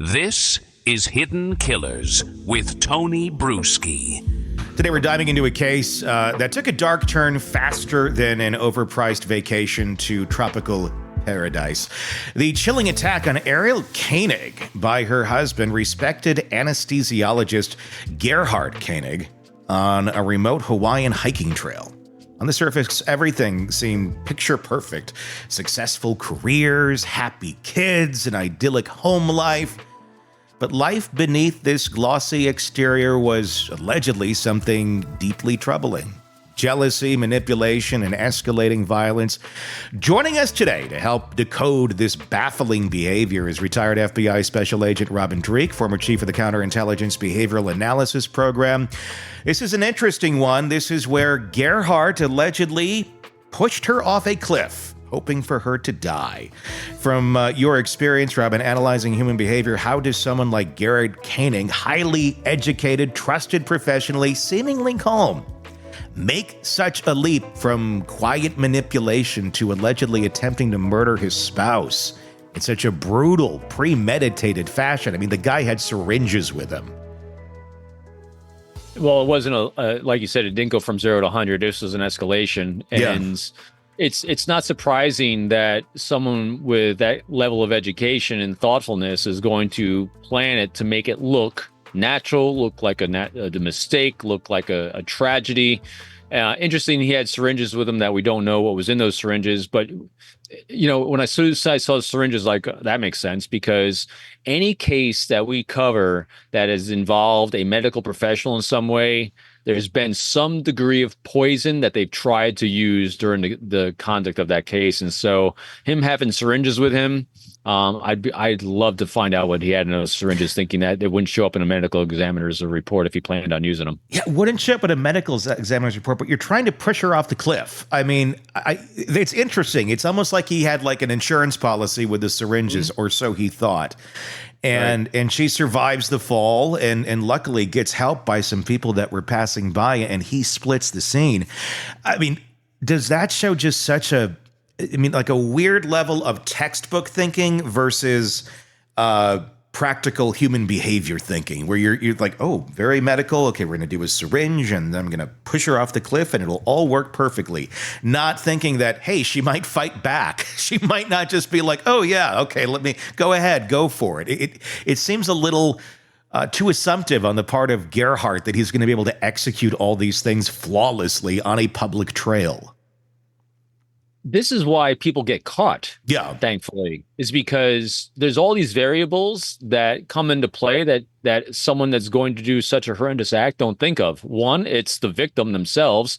This is Hidden Killers with Tony Bruschi. Today we're diving into a case that took a dark turn faster than an overpriced vacation to tropical paradise. The chilling attack on Ariel Koenig by her husband, respected anesthesiologist Gerhard Canig, on a remote Hawaiian hiking trail. On the surface, everything seemed picture perfect. Successful careers, happy kids, an idyllic home life. But life beneath this glossy exterior was allegedly something deeply troubling. Jealousy, manipulation, and escalating violence. Joining us today to help decode this baffling behavior is retired FBI Special Agent Robin Dreeke, former chief of the Counterintelligence Behavioral Analysis Program. This is an interesting one. This is where Gerhard allegedly pushed her off a cliff, hoping for her to die. From your experience, Robin, analyzing human behavior, how does someone like Gerhard Canig, highly educated, trusted professionally, seemingly calm, make such a leap from quiet manipulation to allegedly attempting to murder his spouse in such a brutal, premeditated fashion? I mean, the guy had syringes with him. Well, it wasn't like you said, it didn't go from 0 to 100. This was an escalation. And it's not surprising that someone with that level of education and thoughtfulness is going to plan it to make it look natural, look like a mistake, look like a tragedy. Interesting, he had syringes with him that we don't know what was in those syringes. But, you know, when I saw syringes, like, that makes sense, because any case that we cover that has involved a medical professional in some way, there's been some degree of poison that they've tried to use during the conduct of that case. And so him having syringes with him, I'd love to find out what he had in those syringes, thinking that it wouldn't show up in a medical examiner's report if he planned on using them. Yeah, wouldn't show up in a medical examiner's report, but you're trying to push her off the cliff. I mean, it's interesting. It's almost like he had like an insurance policy with the syringes, or so he thought. And she survives the fall and luckily gets help by some people that were passing by, and he splits the scene. I mean, does that show just such like a weird level of textbook thinking versus practical human behavior thinking, where you're like, oh, very medical. Okay, we're going to do a syringe and then I'm going to push her off the cliff and it'll all work perfectly. Not thinking that, hey, she might fight back. She might not just be like, oh yeah, okay, let me go ahead, go for it. It seems a little too assumptive on the part of Gerhard that he's going to be able to execute all these things flawlessly on a public trail. This is why people get caught, thankfully, is because there's all these variables that come into play that someone that's going to do such a horrendous act don't think of. One, it's the victim themselves.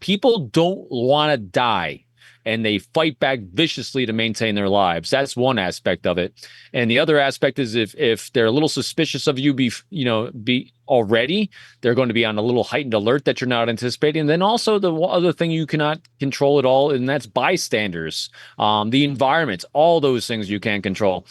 People don't want to die, and they fight back viciously to maintain their lives. That's one aspect of it. And the other aspect is if they're a little suspicious of you, already, they're going to be on a little heightened alert that you're not anticipating. And then also the other thing you cannot control at all, and that's bystanders, the environment, all those things you can't control.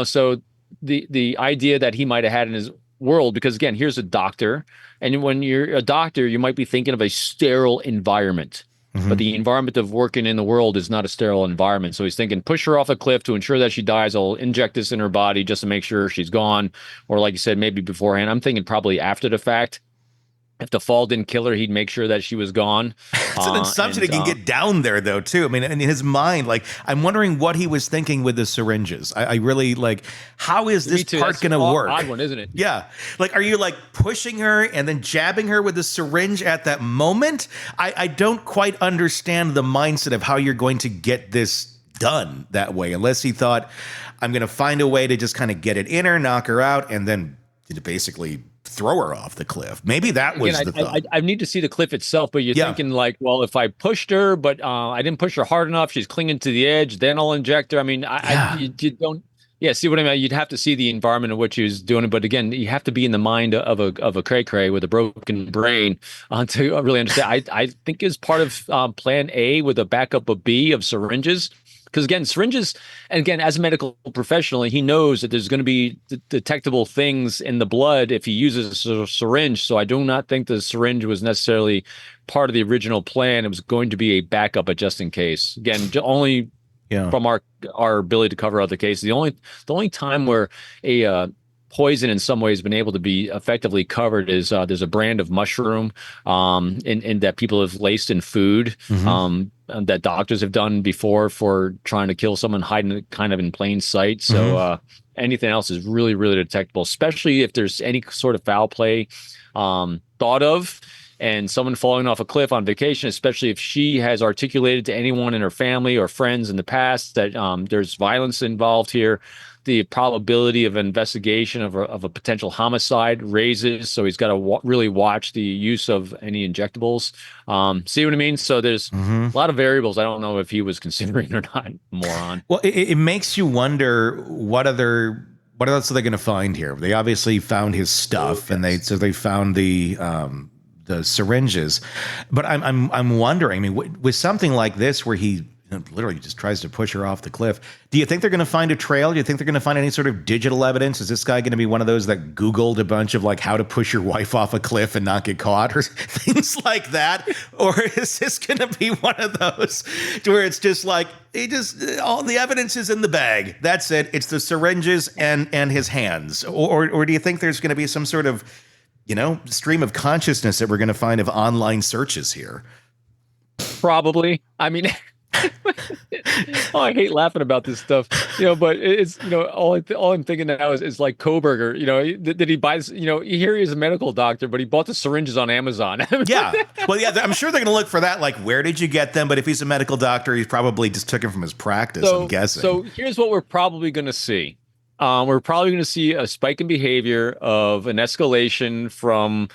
So the idea that he might have had in his world, because again, here's a doctor, and when you're a doctor, you might be thinking of a sterile environment. Mm-hmm. But the environment of working in the world is not a sterile environment. So he's thinking, push her off a cliff to ensure that she dies. I'll inject this in her body just to make sure she's gone. Or like you said, maybe beforehand. I'm thinking probably after the fact. If the fall didn't kill her, he'd make sure that she was gone. It's an assumption he can get down there, though, too. I mean, in his mind, like, I'm wondering what he was thinking with the syringes. I really, like, how is this part going to work? Odd one, isn't it? Yeah. Like, are you, like, pushing her and then jabbing her with the syringe at that moment? I don't quite understand the mindset of how you're going to get this done that way, unless he thought, I'm going to find a way to just kind of get it in her, knock her out, and then basically throw her off the cliff. Maybe that was the thought. I need to see the cliff itself, but you're thinking like, well, if I pushed her, but I didn't push her hard enough, she's clinging to the edge, then I'll inject her. I mean, you don't. Yeah, see what I mean? You'd have to see the environment in which he was doing it. But again, you have to be in the mind of a cray-cray with a broken brain to really understand. I think is part of plan A with a backup of B of syringes. Because again, syringes, and again, as a medical professional, he knows that there's going to be detectable things in the blood if he uses a syringe. So I do not think the syringe was necessarily part of the original plan. It was going to be a backup, but just in case. Again, only from our ability to cover other cases. The only time where a poison in some ways been able to be effectively covered is there's a brand of mushroom in that people have laced in food that doctors have done before for trying to kill someone hiding it kind of in plain sight. So anything else is really, really detectable, especially if there's any sort of foul play thought of. And someone falling off a cliff on vacation, especially if she has articulated to anyone in her family or friends in the past that there's violence involved here, the probability of investigation of a potential homicide raises. So he's got to really watch the use of any injectables. See what I mean? So there's a lot of variables. I don't know if he was considering or not, moron. Well, it makes you wonder what else are they going to find here? They obviously found his stuff, and they found the syringes. But I'm wondering. I mean, with something like this, where he literally just tries to push her off the cliff, do you think they're going to find a trail? Do you think they're going to find any sort of digital evidence? Is this guy going to be one of those that Googled a bunch of like how to push your wife off a cliff and not get caught or things like that? Or is this going to be one of those where it's just like all the evidence is in the bag? That's it. It's the syringes and his hands. Or do you think there's going to be some sort of stream of consciousness that we're going to find of online searches here? Probably. I mean, I hate laughing about this stuff, but it's, all I'm thinking now is like Koberger, did he buy this, here he is a medical doctor, but he bought the syringes on Amazon. Yeah. Well, yeah, I'm sure they're going to look for that. Like, where did you get them? But if he's a medical doctor, he probably just took them from his practice, I'm guessing. So here's what we're probably going to see. We're probably going to see a spike in behavior of an escalation from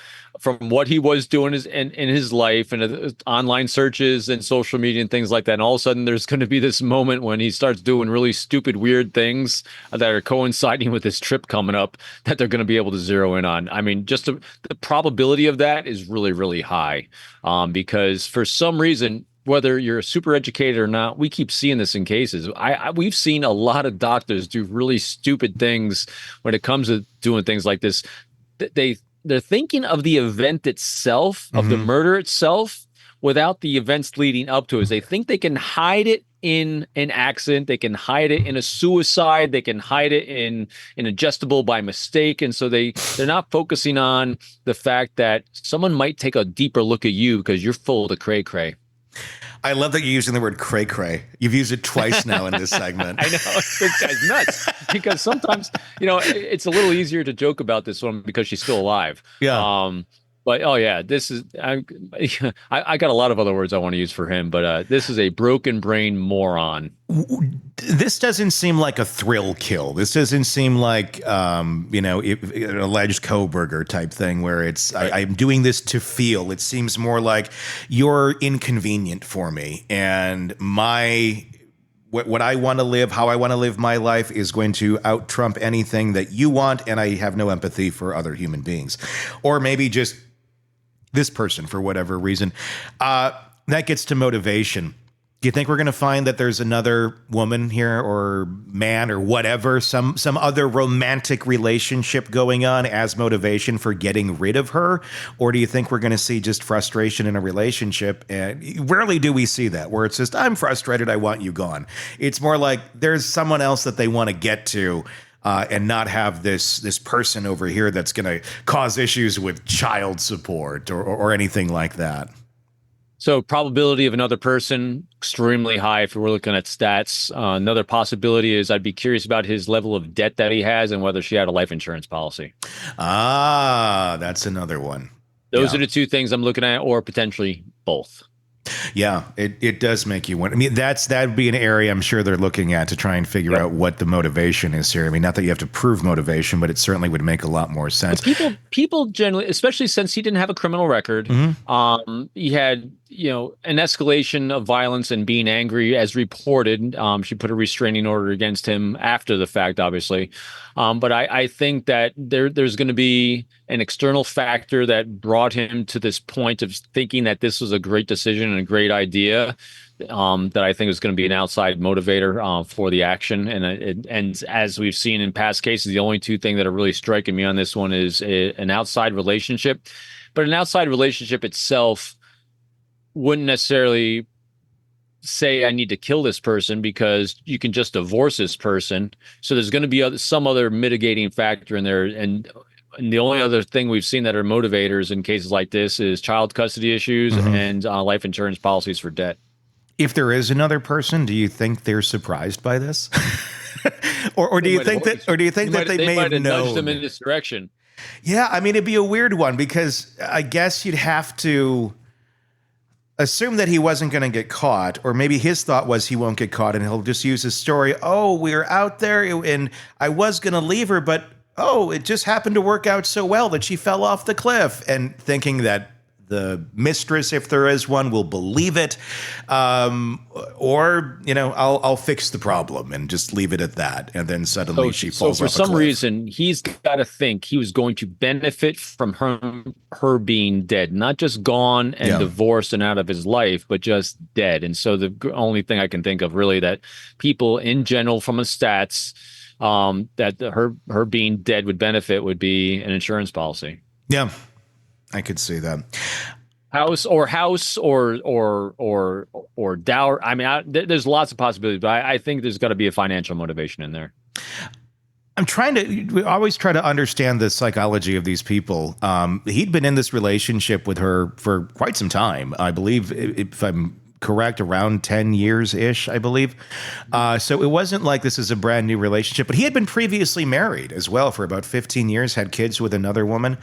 what he was doing in his life and online searches and social media and things like that. And all of a sudden, there's going to be this moment when he starts doing really stupid, weird things that are coinciding with his trip coming up that they're going to be able to zero in on. I mean, just the probability of that is really, really high because for some reason, whether you're super educated or not, we keep seeing this in cases. We've seen a lot of doctors do really stupid things when it comes to doing things like this. They're thinking of the event itself, of the murder itself, without the events leading up to it. They think they can hide it in an accident. They can hide it in a suicide. They can hide it in an adjustable by mistake. And so they're not focusing on the fact that someone might take a deeper look at you because you're full of the cray-cray. I love that you're using the word cray-cray. You've used it twice now in this segment. I know. This guy's nuts. Because sometimes, it's a little easier to joke about this one because she's still alive. Yeah. But, oh, yeah, this is – I got a lot of other words I want to use for him, but this is a broken brain moron. This doesn't seem like a thrill kill. This doesn't seem like, an alleged Koberger type thing where it's right. I'm doing this to feel. It seems more like you're inconvenient for me and what I want to live, how I want to live my life is going to out-trump anything that you want, and I have no empathy for other human beings. Or maybe just this person for whatever reason. That gets to motivation. Do you think we're going to find that there's another woman here or man or whatever, some other romantic relationship going on as motivation for getting rid of her? Or do you think we're going to see just frustration in a relationship? And rarely do we see that where it's just, I'm frustrated, I want you gone. It's more like there's someone else that they want to get to. And not have this person over here that's going to cause issues with child support or anything like that. So probability of another person, extremely high if we're looking at stats. Another possibility is I'd be curious about his level of debt that he has and whether she had a life insurance policy. That's another one. Those are the two things I'm looking at, or potentially both. Yeah, it does make you wonder. I mean, that'd be an area I'm sure they're looking at to try and figure out what the motivation is here. I mean, not that you have to prove motivation, but it certainly would make a lot more sense. But people generally, especially since he didn't have a criminal record, he had an escalation of violence and being angry as reported. She put a restraining order against him after the fact, obviously. But I think that there's going to be an external factor that brought him to this point of thinking that this was a great decision and a great idea that I think is going to be an outside motivator for the action. And as we've seen in past cases, the only two things that are really striking me on this one is an outside relationship. But an outside relationship itself wouldn't necessarily say I need to kill this person because you can just divorce this person. So there's going to be some other mitigating factor in there. And the only other thing we've seen that are motivators in cases like this is child custody issues and life insurance policies for debt. If there is another person, do you think they're surprised by this? or do you think that they may have known? Nudged them in this direction. Yeah, I mean, it'd be a weird one because I guess you'd have to assume that he wasn't going to get caught, or maybe his thought was he won't get caught and he'll just use his story. Oh, we were out there and I was going to leave her, but it just happened to work out so well that she fell off the cliff, and thinking that the mistress, if there is one, will believe it. Or, I'll fix the problem and just leave it at that. And then suddenly she falls off a cliff. So for some reason, he's got to think he was going to benefit from her being dead, not just gone and divorced and out of his life, but just dead. And so the only thing I can think of really that people in general from a stats that her being dead would benefit would be an insurance policy. Yeah. I could see that. House or dower. I mean, there's lots of possibilities, but I think there's got to be a financial motivation in there. We always try to understand the psychology of these people. He'd been in this relationship with her for quite some time. I believe, if I'm correct, around 10 years-ish, I believe. So it wasn't like this is a brand new relationship, but he had been previously married as well for about 15 years, had kids with another woman.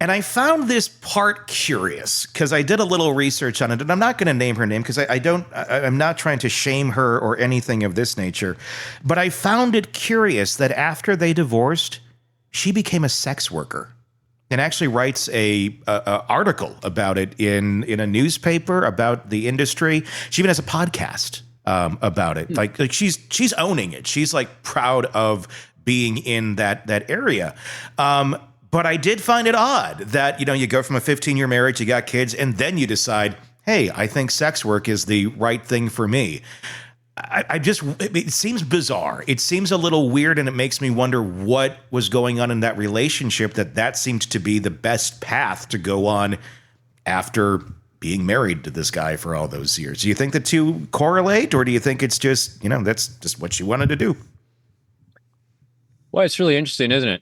And I found this part curious because I did a little research on it, and I'm not going to name her name because I'm not trying to shame her or anything of this nature. But I found it curious that after they divorced, she became a sex worker and actually writes a article about it in a newspaper about the industry. She even has a podcast about it. Like she's owning it. She's like proud of being in that area. But I did find it odd that, you go from a 15-year marriage, you got kids, and then you decide, hey, I think sex work is the right thing for me. It seems bizarre. It seems a little weird, and it makes me wonder what was going on in that relationship that seemed to be the best path to go on after being married to this guy for all those years. Do you think the two correlate, or do you think it's just, that's just what she wanted to do? Well, it's really interesting, isn't it?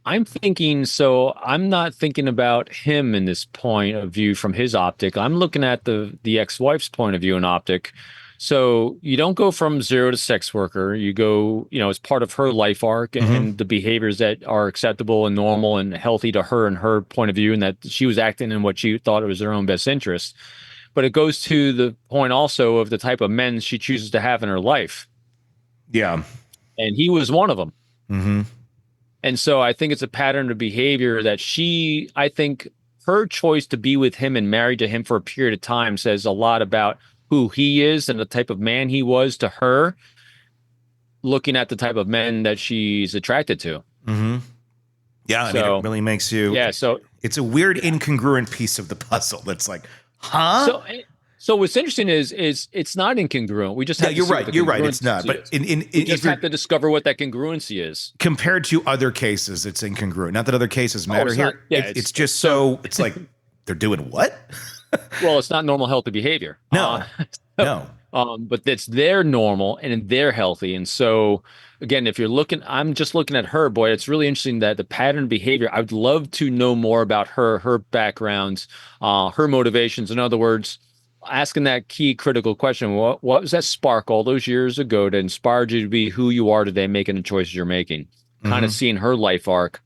I'm thinking, so I'm not thinking about him in this point of view from his optic. I'm looking at the ex-wife's point of view and optic. So you don't go from zero to sex worker. You go, as part of her life arc and the behaviors that are acceptable and normal and healthy to her and her point of view, and that she was acting in what she thought was her own best interest. But it goes to the point also of the type of men she chooses to have in her life. Yeah. And he was one of them. Mm-hmm. And so I think it's a pattern of behavior that I think her choice to be with him and married to him for a period of time says a lot about who he is and the type of man he was to her, looking at the type of men that she's attracted to. Mm-hmm. Yeah, so, I mean, it really makes you... Yeah, so... It's a weird, incongruent piece of the puzzle that's like, huh? So what's interesting is it's not incongruent. We just have you're right. It's not. But we just have to discover what that congruency is. Compared to other cases, it's incongruent. Not that other cases matter here. It's just so it's like they're doing what? Well, it's not normal healthy behavior. No. But it's their normal and they're healthy. And so again, if you're looking, I'm just looking at her, boy, it's really interesting that the pattern behavior, I would love to know more about her background, her motivations. In other words, asking that key critical question, what was that spark all those years ago that inspired you to be who you are today, making the choices you're making? Kind of seeing her life arc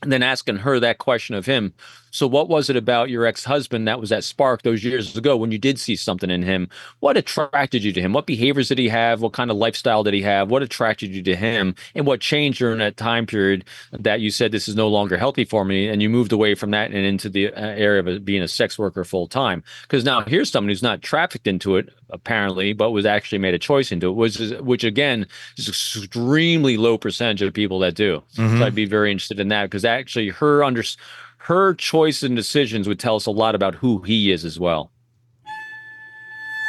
and then asking her that question of him. So what was it about your ex-husband that was that spark those years ago when you did see something in him? What attracted you to him? What behaviors did he have? What kind of lifestyle did he have? What attracted you to him? And what changed during that time period that you said this is no longer healthy for me, and you moved away from that and into the area of being a sex worker full time? Because now here's someone who's not trafficked into it, apparently, but was actually made a choice into it, which again is an extremely low percentage of people that do. So I'd be very interested in that, because actually her choice and decisions would tell us a lot about who he is as well.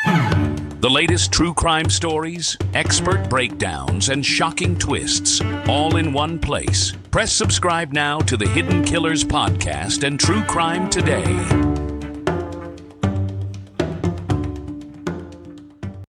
The latest true crime stories, expert breakdowns, and shocking twists, all in one place. Press subscribe now to the Hidden Killers podcast and True Crime Today.